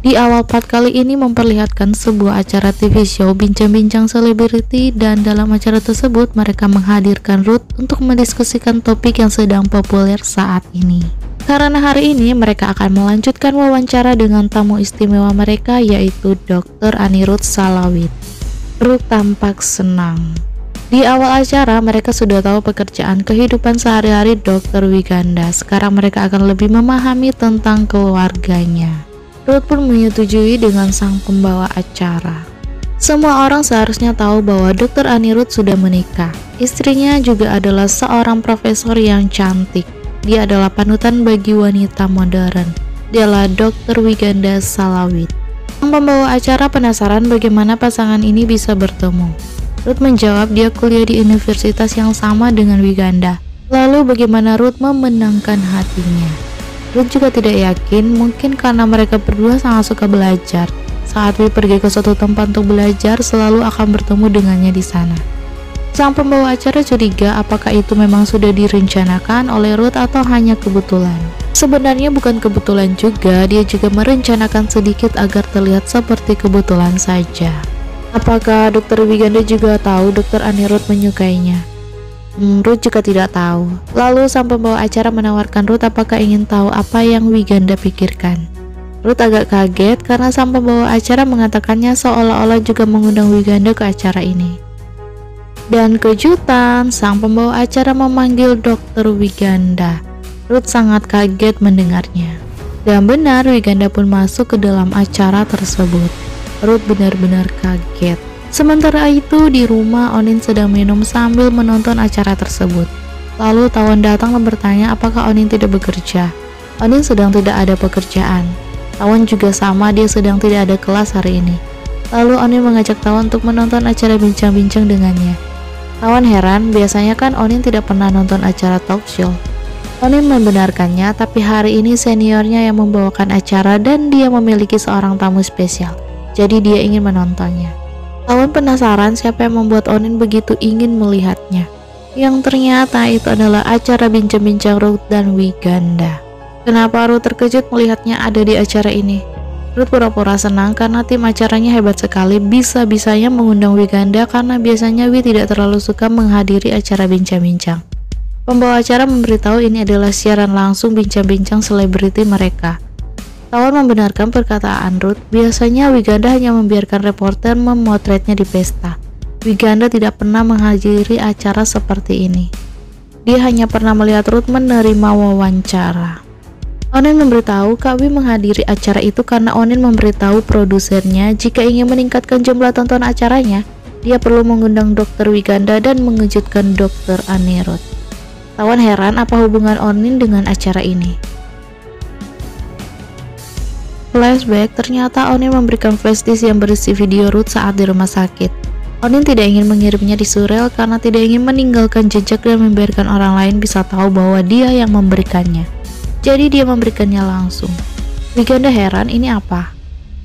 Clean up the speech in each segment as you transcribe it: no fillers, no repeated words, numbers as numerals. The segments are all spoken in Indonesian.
Di awal part kali ini memperlihatkan sebuah acara TV show bincang-bincang selebriti, dan dalam acara tersebut mereka menghadirkan Ruth untuk mendiskusikan topik yang sedang populer saat ini. Karena hari ini mereka akan melanjutkan wawancara dengan tamu istimewa mereka, yaitu Dr. Anirudh Salawit. Ruth tampak senang. Di awal acara mereka sudah tahu pekerjaan kehidupan sehari-hari Dr. Wiganda. Sekarang mereka akan lebih memahami tentang keluarganya. Ruth pun menyetujui dengan sang pembawa acara. Semua orang seharusnya tahu bahwa Dr. Anirudh sudah menikah. Istrinya juga adalah seorang profesor yang cantik. Dia adalah panutan bagi wanita modern. Dialah Dr. Wiganda Salawit. Sang pembawa acara penasaran bagaimana pasangan ini bisa bertemu. Ruth menjawab dia kuliah di universitas yang sama dengan Wiganda. Lalu bagaimana Ruth memenangkan hatinya? Ruth juga tidak yakin, mungkin karena mereka berdua sangat suka belajar. Saat Ruth pergi ke suatu tempat untuk belajar, selalu akan bertemu dengannya di sana. Sang pembawa acara curiga apakah itu memang sudah direncanakan oleh Ruth atau hanya kebetulan. Sebenarnya bukan kebetulan juga, dia juga merencanakan sedikit agar terlihat seperti kebetulan saja. Apakah Dr. Wiganda juga tahu Dr. Anirudh menyukainya? Ruth juga tidak tahu. Lalu sang pembawa acara menawarkan Ruth apakah ingin tahu apa yang Wiganda pikirkan. Ruth agak kaget karena sang pembawa acara mengatakannya seolah-olah juga mengundang Wiganda ke acara ini. Dan kejutan, sang pembawa acara memanggil Dr. Wiganda. Ruth sangat kaget mendengarnya. Dan benar, Wiganda pun masuk ke dalam acara tersebut. Ruth benar-benar kaget. Sementara itu di rumah, Onin sedang minum sambil menonton acara tersebut. Lalu Tawon datang dan bertanya apakah Onin tidak bekerja. Onin sedang tidak ada pekerjaan. Tawon juga sama, dia sedang tidak ada kelas hari ini. Lalu Onin mengajak Tawon untuk menonton acara bincang-bincang dengannya. Tawon heran, biasanya kan Onin tidak pernah nonton acara talk show. Onin membenarkannya, tapi hari ini seniornya yang membawakan acara dan dia memiliki seorang tamu spesial. Jadi dia ingin menontonnya. Tawon penasaran siapa yang membuat Onin begitu ingin melihatnya. Yang ternyata itu adalah acara bincang-bincang Ruth dan Wiganda. Kenapa Ruth terkejut melihatnya ada di acara ini? Ruth pura-pura senang karena tim acaranya hebat sekali, bisa-bisanya mengundang Wiganda karena biasanya Wi tidak terlalu suka menghadiri acara bincang-bincang. Pembawa acara memberitahu ini adalah siaran langsung bincang-bincang selebriti mereka. Tawon membenarkan perkataan Ruth, biasanya Wiganda hanya membiarkan reporter memotretnya di pesta. Wiganda tidak pernah menghadiri acara seperti ini. Dia hanya pernah melihat Ruth menerima wawancara. Onin memberitahu Kak Wi menghadiri acara itu karena Onin memberitahu produsernya jika ingin meningkatkan jumlah tonton acaranya, dia perlu mengundang Dr. Wiganda dan mengejutkan Dr. Anirudh. Tawon heran apa hubungan Onin dengan acara ini. Flashback, ternyata Onin memberikan flashdisk yang berisi video Ruth saat di rumah sakit. Onin tidak ingin mengirimnya di surel karena tidak ingin meninggalkan jejak dan membiarkan orang lain bisa tahu bahwa dia yang memberikannya. Jadi dia memberikannya langsung. Wiganda heran, ini apa?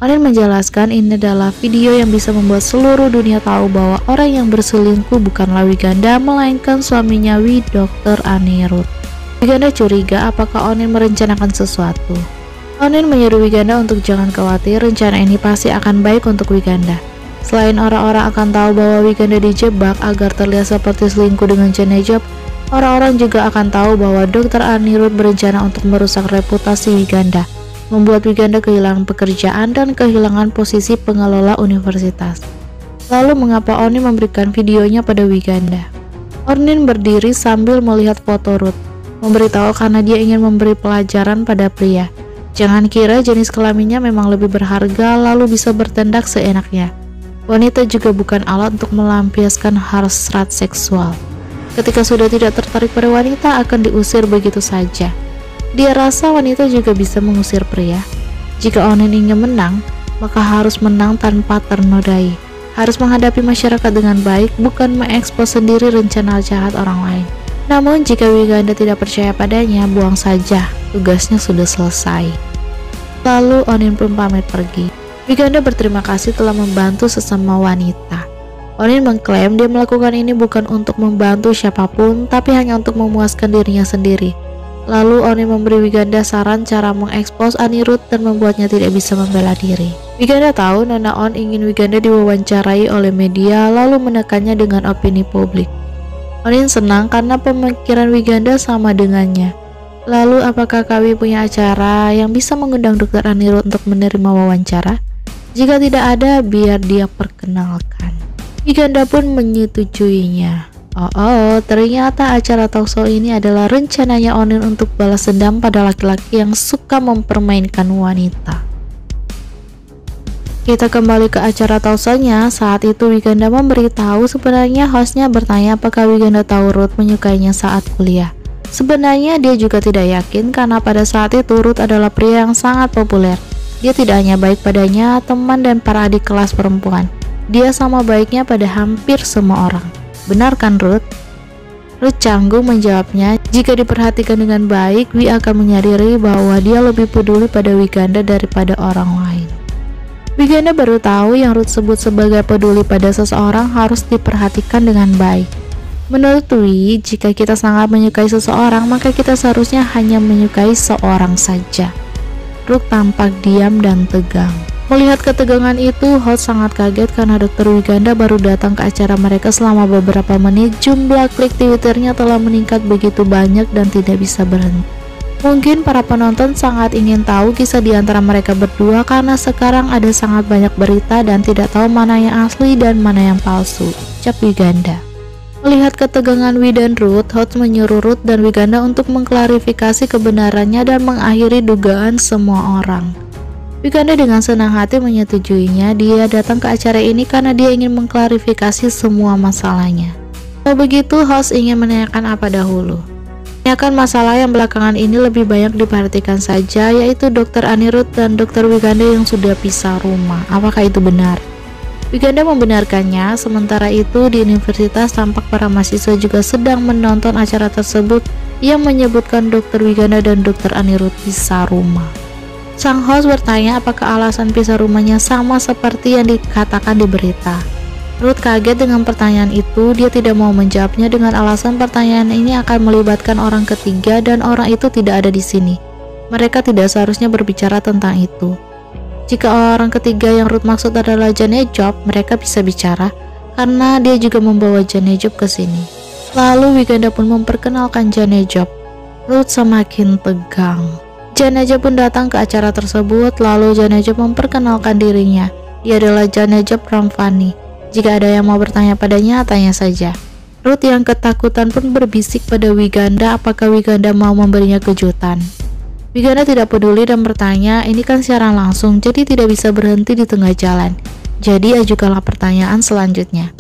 Onin menjelaskan ini adalah video yang bisa membuat seluruh dunia tahu bahwa orang yang berselingkuh bukanlah Wiganda, melainkan suaminya Wi, Dr. Anirudh. Wiganda curiga apakah Onin merencanakan sesuatu. Onin menyuruh Wiganda untuk jangan khawatir, rencana ini pasti akan baik untuk Wiganda. Selain orang-orang akan tahu bahwa Wiganda dijebak agar terlihat seperti selingkuh dengan Cenejop, orang-orang juga akan tahu bahwa Dr. Anirudh berencana untuk merusak reputasi Wiganda, membuat Wiganda kehilangan pekerjaan dan kehilangan posisi pengelola universitas. Lalu mengapa Onin memberikan videonya pada Wiganda? Onin berdiri sambil melihat foto Ruth, memberitahu karena dia ingin memberi pelajaran pada pria. Jangan kira jenis kelaminnya memang lebih berharga lalu bisa bertindak seenaknya. Wanita juga bukan alat untuk melampiaskan hasrat seksual. Ketika sudah tidak tertarik pada wanita, akan diusir begitu saja. Dia rasa wanita juga bisa mengusir pria. Jika Onin ingin menang, maka harus menang tanpa ternodai. Harus menghadapi masyarakat dengan baik, bukan mengekspos sendiri rencana jahat orang lain. Namun jika Wiganda tidak percaya padanya, buang saja, tugasnya sudah selesai. Lalu Onin pun pamit pergi. Wiganda berterima kasih telah membantu sesama wanita. Onin mengklaim dia melakukan ini bukan untuk membantu siapapun, tapi hanya untuk memuaskan dirinya sendiri. Lalu Onin memberi Wiganda saran cara mengekspos Anirudh dan membuatnya tidak bisa membela diri. Wiganda tahu Nona On ingin Wiganda diwawancarai oleh media lalu menekannya dengan opini publik. Onin senang karena pemikiran Wiganda sama dengannya. Lalu apakah kami punya acara yang bisa mengundang Dr. Anirudh untuk menerima wawancara? Jika tidak ada, biar dia perkenalkan. Wiganda pun menyetujuinya. Ternyata acara talkshow ini adalah rencananya Onin untuk balas dendam pada laki-laki yang suka mempermainkan wanita. Kita kembali ke acara talkshow-nya. Saat itu Wiganda memberitahu sebenarnya hostnya bertanya apakah Wiganda tahu Ruth menyukainya saat kuliah. Sebenarnya dia juga tidak yakin karena pada saat itu Ruth adalah pria yang sangat populer. Dia tidak hanya baik padanya, teman dan para adik kelas perempuan. Dia sama baiknya pada hampir semua orang. Benar kan Ruth? Ruth canggung menjawabnya. Jika diperhatikan dengan baik, Wi akan menyadari bahwa dia lebih peduli pada Wiganda daripada orang lain. Wiganda baru tahu yang Ruth sebut sebagai peduli pada seseorang harus diperhatikan dengan baik. Menurut Wi, jika kita sangat menyukai seseorang, maka kita seharusnya hanya menyukai seorang saja. Ruth tampak diam dan tegang. Melihat ketegangan itu, host sangat kaget karena Dr. Wiganda baru datang ke acara mereka selama beberapa menit. Jumlah klik Twitternya telah meningkat begitu banyak dan tidak bisa berhenti. Mungkin para penonton sangat ingin tahu kisah di antara mereka berdua karena sekarang ada sangat banyak berita dan tidak tahu mana yang asli dan mana yang palsu, ucap Wiganda. Melihat ketegangan Wi dan Ruth, host menyuruh Ruth dan Wiganda untuk mengklarifikasi kebenarannya dan mengakhiri dugaan semua orang. Wiganda dengan senang hati menyetujuinya. Dia datang ke acara ini karena dia ingin mengklarifikasi semua masalahnya. Kalau begitu, host ingin menanyakan apa dahulu? Menanyakan masalah yang belakangan ini lebih banyak diperhatikan saja, yaitu Dr. Anirudh dan Dr. Wiganda yang sudah pisah rumah. Apakah itu benar? Wiganda membenarkannya. Sementara itu, di universitas tampak para mahasiswa juga sedang menonton acara tersebut yang menyebutkan Dr. Wiganda dan Dr. Anirudh pisah rumah. Sang host bertanya apakah alasan pisah rumahnya sama seperti yang dikatakan di berita. Ruth kaget dengan pertanyaan itu. Dia tidak mau menjawabnya dengan alasan pertanyaan ini akan melibatkan orang ketiga dan orang itu tidak ada di sini. Mereka tidak seharusnya berbicara tentang itu. Jika orang ketiga yang Ruth maksud adalah Janejob, mereka bisa bicara karena dia juga membawa Janejob ke sini. Lalu Wiganda pun memperkenalkan Janejob. Ruth semakin tegang. Janejob pun datang ke acara tersebut. Lalu Janejob memperkenalkan dirinya. Dia adalah Janejob Ramvani. Jika ada yang mau bertanya padanya, tanya saja. Ruth yang ketakutan pun berbisik pada Wiganda apakah Wiganda mau memberinya kejutan. Wiganda tidak peduli dan bertanya, ini kan siaran langsung, jadi tidak bisa berhenti di tengah jalan. Jadi ajukanlah pertanyaan selanjutnya.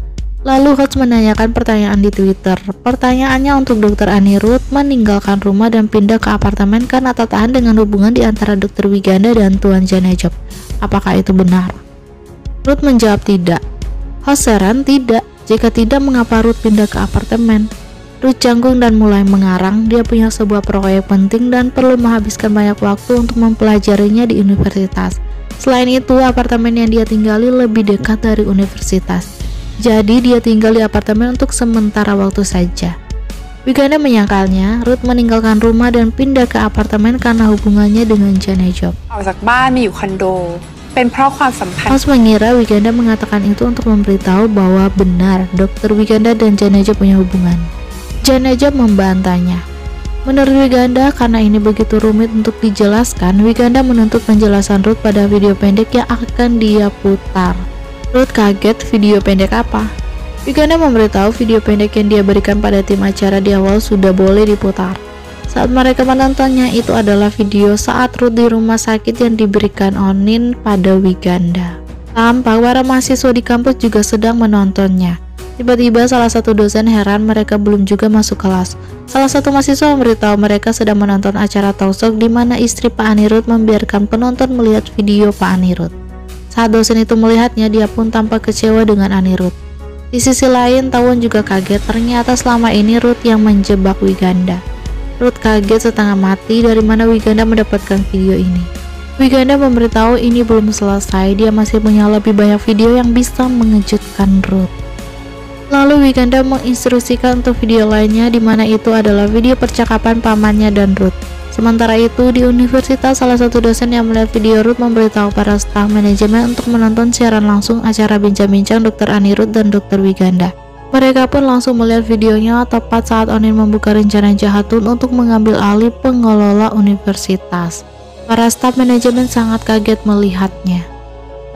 Lalu host menanyakan pertanyaan di Twitter. Pertanyaannya untuk Dr. Anirudh meninggalkan rumah dan pindah ke apartemen karena tertahan dengan hubungan di antara Dr. Wiganda dan Tuan Janejob. Apakah itu benar? Ruth menjawab tidak. Host heran, tidak. Jika tidak, mengapa Ruth pindah ke apartemen? Ruth canggung dan mulai mengarang. Dia punya sebuah proyek penting dan perlu menghabiskan banyak waktu untuk mempelajarinya di universitas. Selain itu, apartemen yang dia tinggali lebih dekat dari universitas. Jadi dia tinggal di apartemen untuk sementara waktu saja. Wiganda menyangkalnya. Ruth meninggalkan rumah dan pindah ke apartemen karena hubungannya dengan Janejob. Host mengira Wiganda mengatakan itu untuk memberitahu bahwa benar Dr. Wiganda dan Janejob punya hubungan. Janejob membantahnya. Menurut Wiganda, karena ini begitu rumit untuk dijelaskan, Wiganda menuntut penjelasan Ruth pada video pendek yang akan dia putar. Ruth kaget, video pendek apa? Wiganda memberitahu video pendek yang dia berikan pada tim acara di awal sudah boleh diputar. Saat mereka menontonnya, itu adalah video saat Ruth di rumah sakit yang diberikan Onin pada Wiganda. Tampak para mahasiswa di kampus juga sedang menontonnya. Tiba-tiba salah satu dosen heran mereka belum juga masuk kelas. Salah satu mahasiswa memberitahu mereka sedang menonton acara talkshow di mana istri Pak Anirudh membiarkan penonton melihat video Pak Anirudh. Saat dosen itu melihatnya, dia pun tampak kecewa dengan Anirudh. Di sisi lain, Tawon juga kaget. Ternyata selama ini Ruth yang menjebak Wiganda. Ruth kaget setengah mati dari mana Wiganda mendapatkan video ini. Wiganda memberitahu ini belum selesai. Dia masih punya lebih banyak video yang bisa mengejutkan Ruth. Lalu Wiganda menginstruksikan untuk video lainnya, di mana itu adalah video percakapan pamannya dan Ruth. Sementara itu, di universitas, salah satu dosen yang melihat video Ruth memberitahu para staf manajemen untuk menonton siaran langsung acara bincang-bincang Dr. Anirudh dan Dr. Wiganda. Mereka pun langsung melihat videonya tepat saat Onin membuka rencana Jahatun untuk mengambil alih pengelola universitas. Para staf manajemen sangat kaget melihatnya.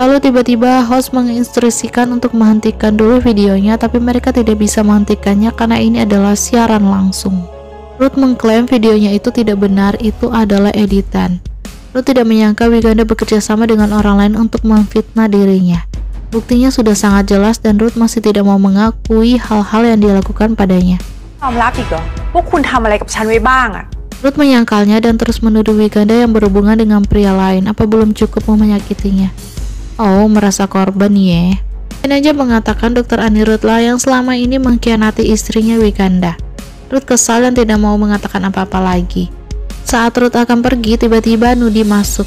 Lalu tiba-tiba host menginstruksikan untuk menghentikan dulu videonya, tapi mereka tidak bisa menghentikannya karena ini adalah siaran langsung. Ruth mengklaim videonya itu tidak benar, itu adalah editan. Ruth tidak menyangka Wiganda bekerja sama dengan orang lain untuk memfitnah dirinya. Buktinya sudah sangat jelas dan Ruth masih tidak mau mengakui hal-hal yang dilakukan padanya. Ruth menyangkalnya dan terus menuduh Wiganda yang berhubungan dengan pria lain. Apa belum cukup menyakitinya? Oh, merasa korban ya. Dan aja mengatakan Dr. Anirudh lah yang selama ini mengkhianati istrinya Wiganda. Ruth kesal dan tidak mau mengatakan apa-apa lagi. Saat Ruth akan pergi, tiba-tiba Nudi masuk.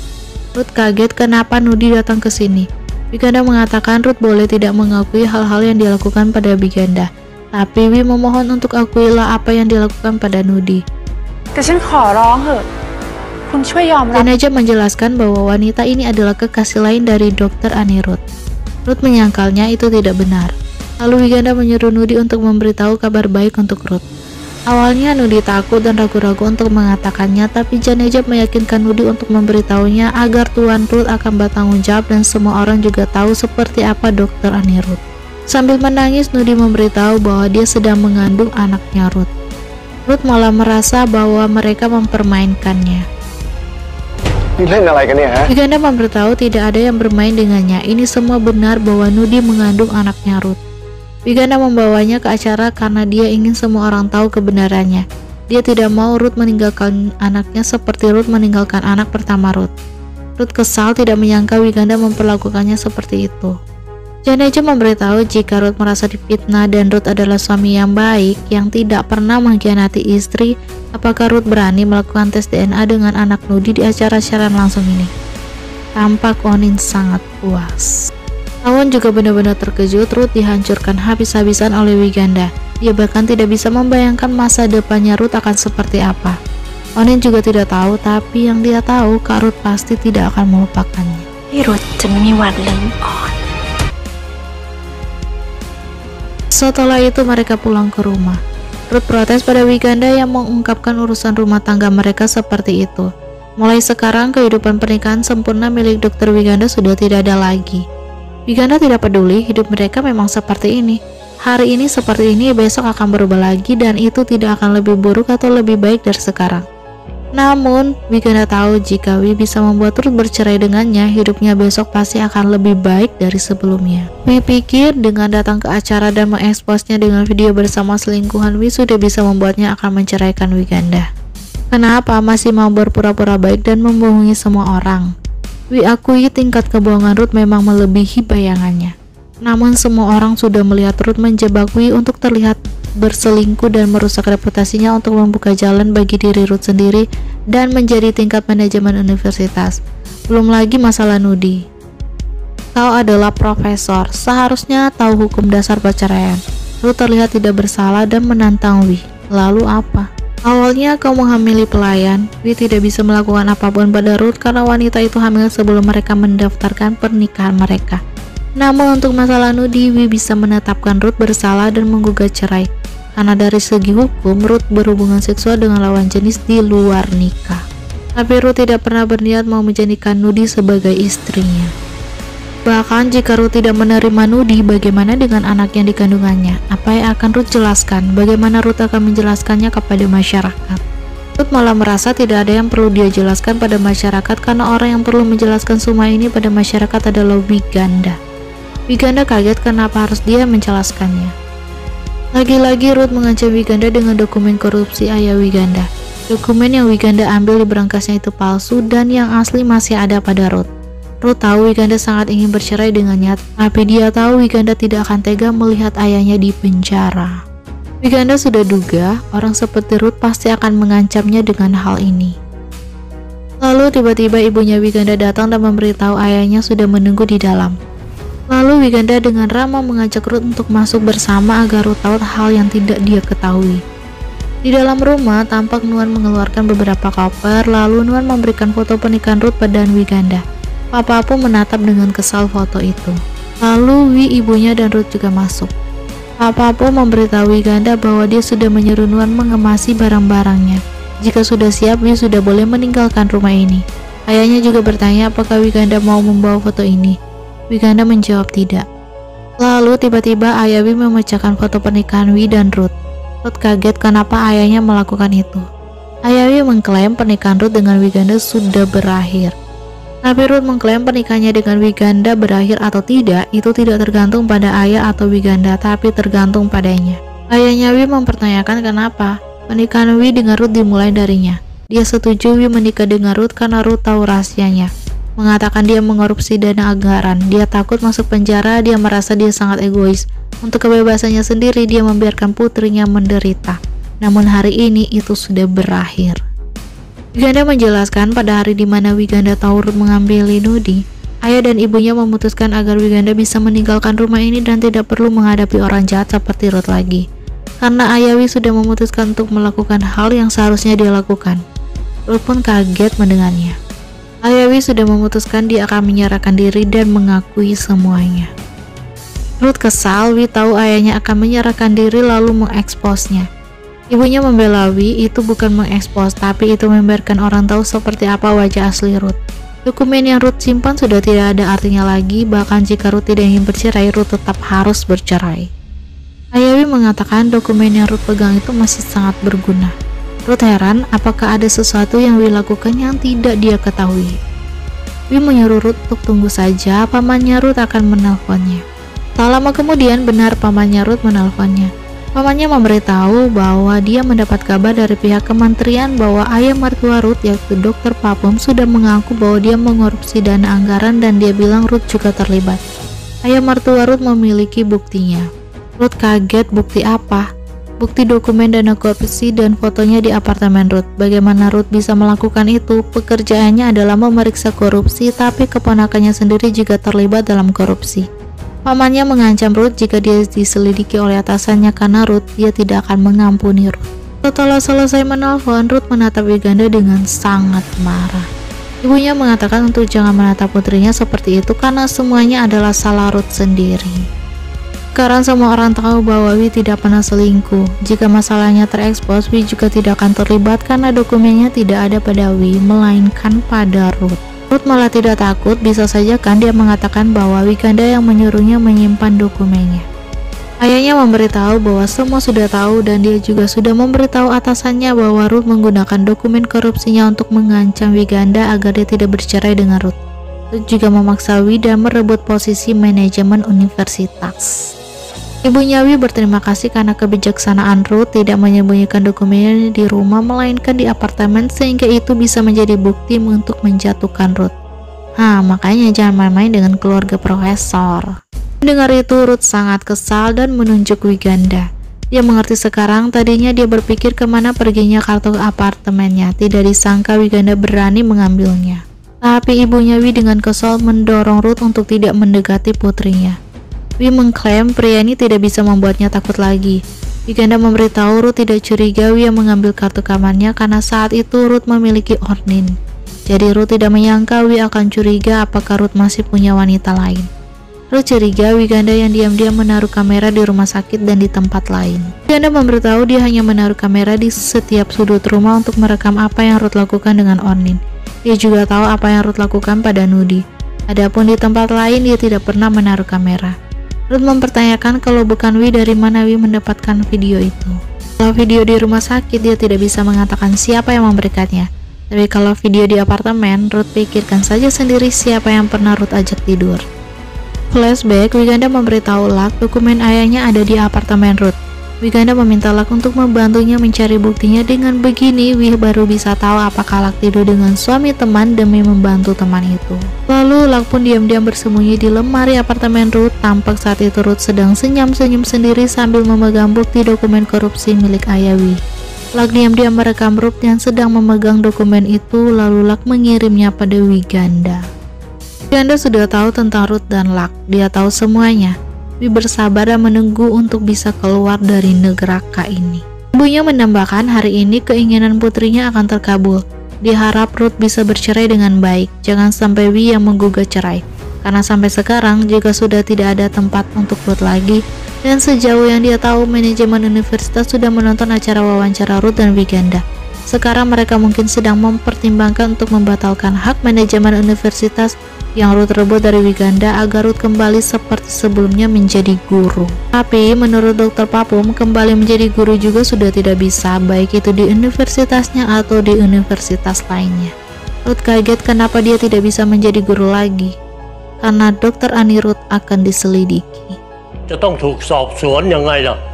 Ruth kaget kenapa Nudi datang ke sini. Wiganda mengatakan Ruth boleh tidak mengakui hal-hal yang dilakukan pada Wiganda, tapi Wi memohon untuk akuilah apa yang dilakukan pada Nudi. Dan aja menjelaskan bahwa wanita ini adalah kekasih lain dari Dr. Anirudh. Ruth menyangkalnya itu tidak benar. Lalu Wiganda menyuruh Nudi untuk memberitahu kabar baik untuk Ruth. Awalnya Nudi takut dan ragu-ragu untuk mengatakannya, tapi Janejab meyakinkan Nudi untuk memberitahunya agar Tuan Ruth akan bertanggung jawab dan semua orang juga tahu seperti apa Dr. Anirudh. Sambil menangis, Nudi memberitahu bahwa dia sedang mengandung anaknya Ruth. Ruth malah merasa bahwa mereka mempermainkannya. Wiganda memberitahu tidak ada yang bermain dengannya. Ini semua benar bahwa Nudi mengandung anaknya Ruth. Wiganda membawanya ke acara karena dia ingin semua orang tahu kebenarannya. Dia tidak mau Ruth meninggalkan anaknya seperti Ruth meninggalkan anak pertama Ruth. Ruth kesal tidak menyangka Wiganda memperlakukannya seperti itu. Janeja memberitahu jika Ruth merasa difitnah dan Ruth adalah suami yang baik yang tidak pernah mengkhianati istri, apakah Ruth berani melakukan tes DNA dengan anak Nudi di acara siaran langsung ini? Tampak Onin sangat puas. Tawon juga benar-benar terkejut. Ruth dihancurkan habis-habisan oleh Wiganda. Dia bahkan tidak bisa membayangkan masa depannya Ruth akan seperti apa. Onin juga tidak tahu, tapi yang dia tahu Kak Ruth pasti tidak akan melupakannya. Setelah itu mereka pulang ke rumah. Ruth protes pada Wiganda yang mengungkapkan urusan rumah tangga mereka seperti itu. Mulai sekarang kehidupan pernikahan sempurna milik Dr. Wiganda sudah tidak ada lagi. Wiganda tidak peduli, hidup mereka memang seperti ini. Hari ini seperti ini, besok akan berubah lagi dan itu tidak akan lebih buruk atau lebih baik dari sekarang. Namun, Wiganda tahu jika Wi bisa membuat Ruth bercerai dengannya, hidupnya besok pasti akan lebih baik dari sebelumnya. Wi pikir dengan datang ke acara dan mengeksposnya dengan video bersama selingkuhan Wi sudah bisa membuatnya akan menceraikan Wiganda. Kenapa masih mau berpura-pura baik dan membohongi semua orang? Wi akui tingkat kebohongan Ruth memang melebihi bayangannya. Namun semua orang sudah melihat Ruth menjebak Wi untuk terlihat berselingkuh dan merusak reputasinya untuk membuka jalan bagi diri Ruth sendiri dan menjadi tingkat manajemen universitas. Belum lagi masalah Nudi. Kau adalah profesor, seharusnya tahu hukum dasar perceraian. Ruth terlihat tidak bersalah dan menantang Wi. Lalu apa? Awalnya kau menghamili pelayan. Wi tidak bisa melakukan apapun pada Ruth karena wanita itu hamil sebelum mereka mendaftarkan pernikahan mereka. Namun untuk masalah Nudi, Wi bisa menetapkan Ruth bersalah dan menggugat cerai. Karena dari segi hukum, Ruth berhubungan seksual dengan lawan jenis di luar nikah. Tapi Ruth tidak pernah berniat mau menjadikan Nudi sebagai istrinya. Bahkan jika Ruth tidak menerima Nudi, bagaimana dengan anak yang dikandungannya? Apa yang akan Ruth jelaskan? Bagaimana Ruth akan menjelaskannya kepada masyarakat? Ruth malah merasa tidak ada yang perlu dia jelaskan pada masyarakat karena orang yang perlu menjelaskan semua ini pada masyarakat adalah Wiganda. Wiganda kaget kenapa harus dia menjelaskannya. Lagi-lagi Ruth mengancam Wiganda dengan dokumen korupsi ayah Wiganda. Dokumen yang Wiganda ambil di berangkasnya itu palsu dan yang asli masih ada pada Ruth. Ruth tahu Wiganda sangat ingin bercerai dengannya, tapi dia tahu Wiganda tidak akan tega melihat ayahnya di penjara. Wiganda sudah duga orang seperti Ruth pasti akan mengancamnya dengan hal ini. Lalu tiba-tiba ibunya Wiganda datang dan memberitahu ayahnya sudah menunggu di dalam. Lalu Wiganda dengan ramah mengajak Ruth untuk masuk bersama agar Ruth tahu hal yang tidak dia ketahui. Di dalam rumah, tampak Nuan mengeluarkan beberapa koper, lalu Nuan memberikan foto pernikahan Ruth pada Wiganda. Papa pun menatap dengan kesal foto itu. Lalu Wi, ibunya, dan Ruth juga masuk. Papa pun memberitahu Wiganda bahwa dia sudah menyuruh Nuan mengemasi barang-barangnya. Jika sudah siap, Wi sudah boleh meninggalkan rumah ini. Ayahnya juga bertanya apakah Wiganda mau membawa foto ini. Wiganda menjawab tidak. Lalu tiba-tiba ayah Wi memecahkan foto pernikahan Wi dan Ruth. Ruth kaget kenapa ayahnya melakukan itu. Ayah Wi mengklaim pernikahan Ruth dengan Wiganda sudah berakhir. Tapi Ruth mengklaim pernikahannya dengan Wiganda berakhir atau tidak itu tidak tergantung pada ayah atau Wiganda, tapi tergantung padanya. Ayahnya Wi mempertanyakan kenapa pernikahan Wi dengan Ruth dimulai darinya. Dia setuju Wi menikah dengan Ruth karena Ruth tahu rahasianya. Mengatakan dia mengkorupsi dana anggaran, dia takut masuk penjara, dia merasa dia sangat egois. Untuk kebebasannya sendiri, dia membiarkan putrinya menderita. Namun hari ini itu sudah berakhir. Wiganda menjelaskan pada hari di mana Wiganda tahu Ruth mengambil Nudi, ayah dan ibunya memutuskan agar Wiganda bisa meninggalkan rumah ini dan tidak perlu menghadapi orang jahat seperti Ruth lagi. Karena ayah Wi sudah memutuskan untuk melakukan hal yang seharusnya dia lakukan. Ruth pun kaget mendengarnya. Ayah Wi sudah memutuskan dia akan menyerahkan diri dan mengakui semuanya. Ruth kesal, Wi tahu ayahnya akan menyerahkan diri lalu mengeksposnya. Ibunya membela Wi, itu bukan mengekspos, tapi itu membiarkan orang tahu seperti apa wajah asli Ruth. Dokumen yang Ruth simpan sudah tidak ada artinya lagi, bahkan jika Ruth tidak ingin bercerai, Ruth tetap harus bercerai. Ayah Wi mengatakan dokumen yang Ruth pegang itu masih sangat berguna. Ruth heran apakah ada sesuatu yang Wi lakukan yang tidak dia ketahui. Wi menyuruh Ruth untuk tunggu saja, pamannya Ruth akan menelponnya. Tak lama kemudian benar pamannya Ruth menelponnya. Pamannya memberitahu bahwa dia mendapat kabar dari pihak kementerian bahwa ayah mertua Ruth yaitu Dr. Papum sudah mengaku bahwa dia mengkorupsi dana anggaran dan dia bilang Ruth juga terlibat. Ayah mertua Ruth memiliki buktinya. Ruth kaget, bukti apa? Bukti dokumen dana korupsi dan fotonya di apartemen Ruth. Bagaimana Ruth bisa melakukan itu? Pekerjaannya adalah memeriksa korupsi, tapi keponakannya sendiri juga terlibat dalam korupsi. Pamannya mengancam Ruth jika dia diselidiki oleh atasannya karena Ruth, dia tidak akan mengampuni Ruth. Setelah selesai menelpon, Ruth menatap Wiganda dengan sangat marah. Ibunya mengatakan untuk jangan menatap putrinya seperti itu karena semuanya adalah salah Ruth sendiri. Sekarang semua orang tahu bahwa Wi tidak pernah selingkuh. Jika masalahnya terekspos, Wi juga tidak akan terlibat karena dokumennya tidak ada pada Wi, melainkan pada Ruth. Ruth malah tidak takut, bisa saja kan dia mengatakan bahwa Wiganda yang menyuruhnya menyimpan dokumennya. Ayahnya memberitahu bahwa semua sudah tahu dan dia juga sudah memberitahu atasannya bahwa Ruth menggunakan dokumen korupsinya untuk mengancam Wiganda agar dia tidak bercerai dengan Ruth. Ruth juga memaksa Wi dan merebut posisi manajemen universitas. Ibunya Wi berterima kasih karena kebijaksanaan Ruth tidak menyembunyikan dokumennya di rumah melainkan di apartemen sehingga itu bisa menjadi bukti untuk menjatuhkan Ruth. Makanya jangan main-main dengan keluarga profesor. Mendengar itu Ruth sangat kesal dan menunjuk Wiganda. Dia mengerti sekarang, tadinya dia berpikir kemana perginya kartu apartemennya. Tidak disangka Wiganda berani mengambilnya. Tapi ibunya Wi dengan kesal mendorong Ruth untuk tidak mendekati putrinya. Wi mengklaim pria ini tidak bisa membuatnya takut lagi. Wiganda memberitahu Ruth tidak curiga Wi yang mengambil kartu kamarnya karena saat itu Ruth memiliki Ornin. Jadi Ruth tidak menyangka Wi akan curiga apakah Ruth masih punya wanita lain. Ruth curiga Wiganda yang diam-diam menaruh kamera di rumah sakit dan di tempat lain. Wiganda memberitahu dia hanya menaruh kamera di setiap sudut rumah untuk merekam apa yang Ruth lakukan dengan Ornin. Dia juga tahu apa yang Ruth lakukan pada Nudi. Adapun di tempat lain dia tidak pernah menaruh kamera. Ruth mempertanyakan kalau bukan Wi dari mana Wi mendapatkan video itu. Kalau video di rumah sakit dia tidak bisa mengatakan siapa yang memberikannya. Tapi kalau video di apartemen, Ruth pikirkan saja sendiri siapa yang pernah Ruth ajak tidur. Flashback, Wiganda memberitahu Luck dokumen ayahnya ada di apartemen Ruth. Wiganda meminta Luck untuk membantunya mencari buktinya. Dengan begini, Wi baru bisa tahu apakah Luck tidur dengan suami teman demi membantu teman itu. Lalu Luck pun diam-diam bersembunyi di lemari apartemen Ruth. Tampak saat itu Ruth sedang senyum-senyum sendiri sambil memegang bukti dokumen korupsi milik ayah Wi. Luck diam-diam merekam Ruth yang sedang memegang dokumen itu, lalu Luck mengirimnya pada Wiganda. Wiganda sudah tahu tentang Ruth dan Luck, dia tahu semuanya. Wi bersabar dan menunggu untuk bisa keluar dari Negraka ini. Ibunya menambahkan hari ini keinginan putrinya akan terkabul. Dia harap Ruth bisa bercerai dengan baik, jangan sampai Wi yang menggugat cerai. Karena sampai sekarang juga sudah tidak ada tempat untuk Ruth lagi. Dan sejauh yang dia tahu, manajemen universitas sudah menonton acara wawancara Ruth dan Wiganda. Sekarang mereka mungkin sedang mempertimbangkan untuk membatalkan hak manajemen universitas yang Ruth rebut dari Wiganda agar Ruth kembali seperti sebelumnya menjadi guru. Tapi menurut Dr. Papum, kembali menjadi guru juga sudah tidak bisa, baik itu di universitasnya atau di universitas lainnya. Ruth kaget kenapa dia tidak bisa menjadi guru lagi, karena Dr. Anirudh akan diselidiki.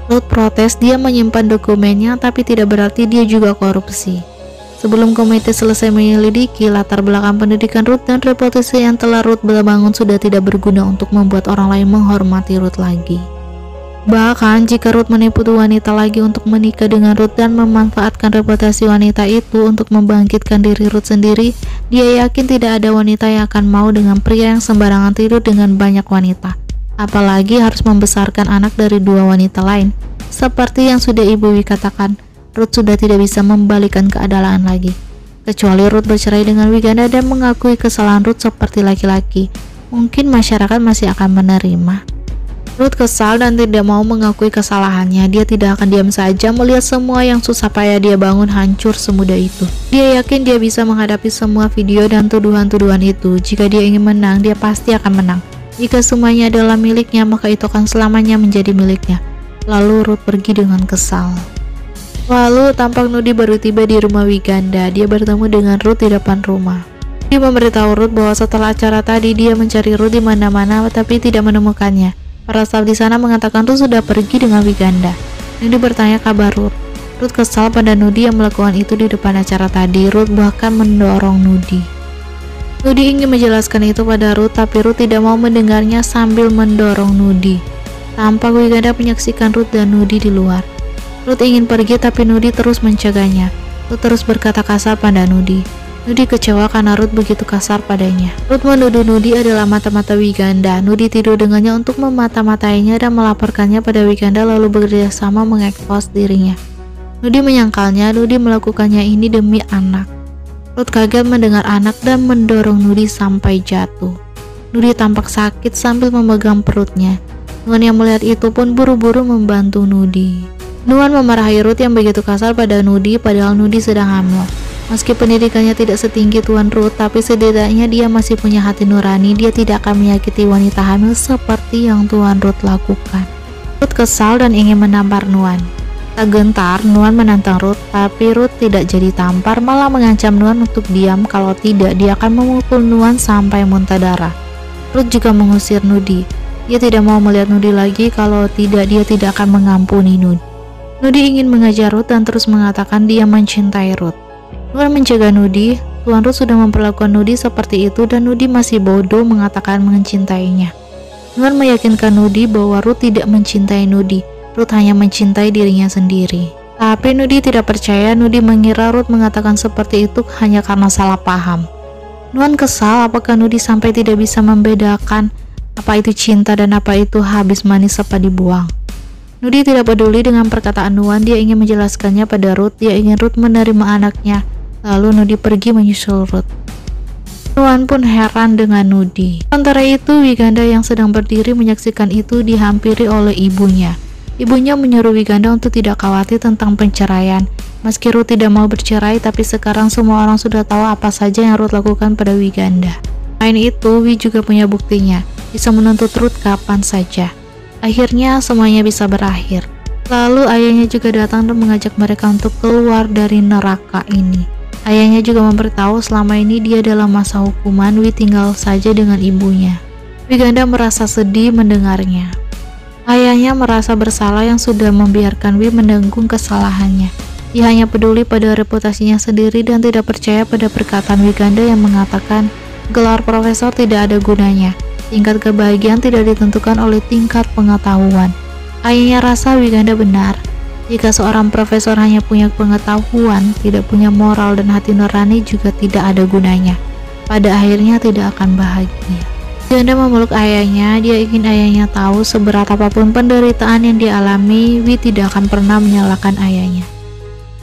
Ruth protes dia menyimpan dokumennya, tapi tidak berarti dia juga korupsi. Sebelum komite selesai menyelidiki latar belakang pendidikan Ruth dan reputasi yang telah Ruth bangun sudah tidak berguna untuk membuat orang lain menghormati Ruth lagi. Bahkan jika Ruth menipu wanita lagi untuk menikah dengan Ruth dan memanfaatkan reputasi wanita itu untuk membangkitkan diri Ruth sendiri, dia yakin tidak ada wanita yang akan mau dengan pria yang sembarangan tidur dengan banyak wanita. Apalagi harus membesarkan anak dari dua wanita lain. Seperti yang sudah Ibu Wi katakan, Ruth sudah tidak bisa membalikan keadaan lagi. Kecuali Ruth bercerai dengan Wiganda dan mengakui kesalahan Ruth seperti laki-laki. Mungkin masyarakat masih akan menerima. Ruth kesal dan tidak mau mengakui kesalahannya. Dia tidak akan diam saja melihat semua yang susah payah dia bangun hancur semudah itu. Dia yakin dia bisa menghadapi semua video dan tuduhan-tuduhan itu. Jika dia ingin menang, dia pasti akan menang. Jika semuanya adalah miliknya, maka itu akan selamanya menjadi miliknya. Lalu Ruth pergi dengan kesal. Lalu tampak Nudi baru tiba di rumah Wiganda. Dia bertemu dengan Ruth di depan rumah. Dia memberitahu Ruth bahwa setelah acara tadi dia mencari Ruth di mana-mana tapi tidak menemukannya. Para staf di sana mengatakan Ruth sudah pergi dengan Wiganda. Nudi bertanya kabar Ruth. Ruth kesal pada Nudi yang melakukan itu di depan acara tadi. Ruth bahkan mendorong Nudi. Nudi ingin menjelaskan itu pada Ruth, tapi Ruth tidak mau mendengarnya sambil mendorong Nudi. Tampak Wiganda menyaksikan Ruth dan Nudi di luar. Ruth ingin pergi tapi Nudi terus mencegahnya. Ruth terus berkata kasar pada Nudi. Nudi kecewa karena Ruth begitu kasar padanya. Ruth menuduh Nudi adalah mata-mata Wiganda. Nudi tidur dengannya untuk memata-matainya dan melaporkannya pada Wiganda lalu bekerja sama mengekspos dirinya. Nudi menyangkalnya Nudi melakukannya ini demi anak. Ruth kaget mendengar anak dan mendorong Nudi sampai jatuh. Nudi tampak sakit sambil memegang perutnya. Nuan yang melihat itu pun buru-buru membantu Nudi. Nuan memarahi Ruth yang begitu kasar pada Nudi padahal Nudi sedang hamil. Meski pendidikannya tidak setinggi Tuan Ruth, tapi setidaknya dia masih punya hati nurani. Dia tidak akan menyakiti wanita hamil seperti yang Tuan Ruth lakukan. Ruth kesal dan ingin menampar Nuan. Tak gentar, Nuan menantang Ruth, tapi Ruth tidak jadi tampar, malah mengancam Nuan untuk diam, kalau tidak dia akan memukul Nuan sampai muntah darah. Ruth juga mengusir Nudi. Dia tidak mau melihat Nudi lagi, kalau tidak dia tidak akan mengampuni Nudi. Nudi ingin mengajar Ruth dan terus mengatakan dia mencintai Ruth. Nuan mencegah Nudi. Tuan Ruth sudah memperlakukan Nudi seperti itu dan Nudi masih bodoh mengatakan mencintainya. Nuan meyakinkan Nudi bahwa Ruth tidak mencintai Nudi. Ruth hanya mencintai dirinya sendiri. Tapi Nudi tidak percaya. Nudi mengira Ruth mengatakan seperti itu hanya karena salah paham. Nuan kesal apakah Nudi sampai tidak bisa membedakan apa itu cinta dan apa itu habis manis apa dibuang. Nudi tidak peduli dengan perkataan Nuan. Dia ingin menjelaskannya pada Ruth. Dia ingin Ruth menerima anaknya. Lalu Nudi pergi menyusul Ruth. Nuan pun heran dengan Nudi. Sementara itu Wiganda yang sedang berdiri menyaksikan itu dihampiri oleh ibunya. Ibunya menyuruh Wiganda untuk tidak khawatir tentang perceraian. Meski Ruth tidak mau bercerai, tapi sekarang semua orang sudah tahu apa saja yang Ruth lakukan pada Wiganda. Selain itu, Wi juga punya buktinya, bisa menuntut Ruth kapan saja. Akhirnya semuanya bisa berakhir. Lalu ayahnya juga datang dan mengajak mereka untuk keluar dari neraka ini. Ayahnya juga memberitahu selama ini dia dalam masa hukuman. Wi tinggal saja dengan ibunya. Wiganda merasa sedih mendengarnya. Ayahnya merasa bersalah yang sudah membiarkan Wi menanggung kesalahannya. Dia hanya peduli pada reputasinya sendiri dan tidak percaya pada perkataan Wiganda yang mengatakan gelar profesor tidak ada gunanya. Tingkat kebahagiaan tidak ditentukan oleh tingkat pengetahuan. Ayahnya rasa Wiganda benar. Jika seorang profesor hanya punya pengetahuan, tidak punya moral dan hati nurani juga tidak ada gunanya. pada akhirnya tidak akan bahagia. Janda memeluk ayahnya, dia ingin ayahnya tahu seberat apapun penderitaan yang dialami, Wi tidak akan pernah menyalahkan ayahnya.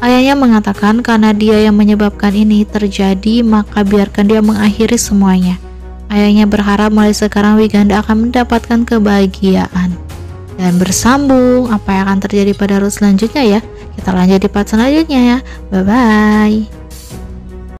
Ayahnya mengatakan karena dia yang menyebabkan ini terjadi, maka biarkan dia mengakhiri semuanya. Ayahnya berharap mulai sekarang Wiganda akan mendapatkan kebahagiaan. Dan bersambung, apa yang akan terjadi pada Ruth selanjutnya ya? Kita lanjut di part selanjutnya ya. Bye-bye.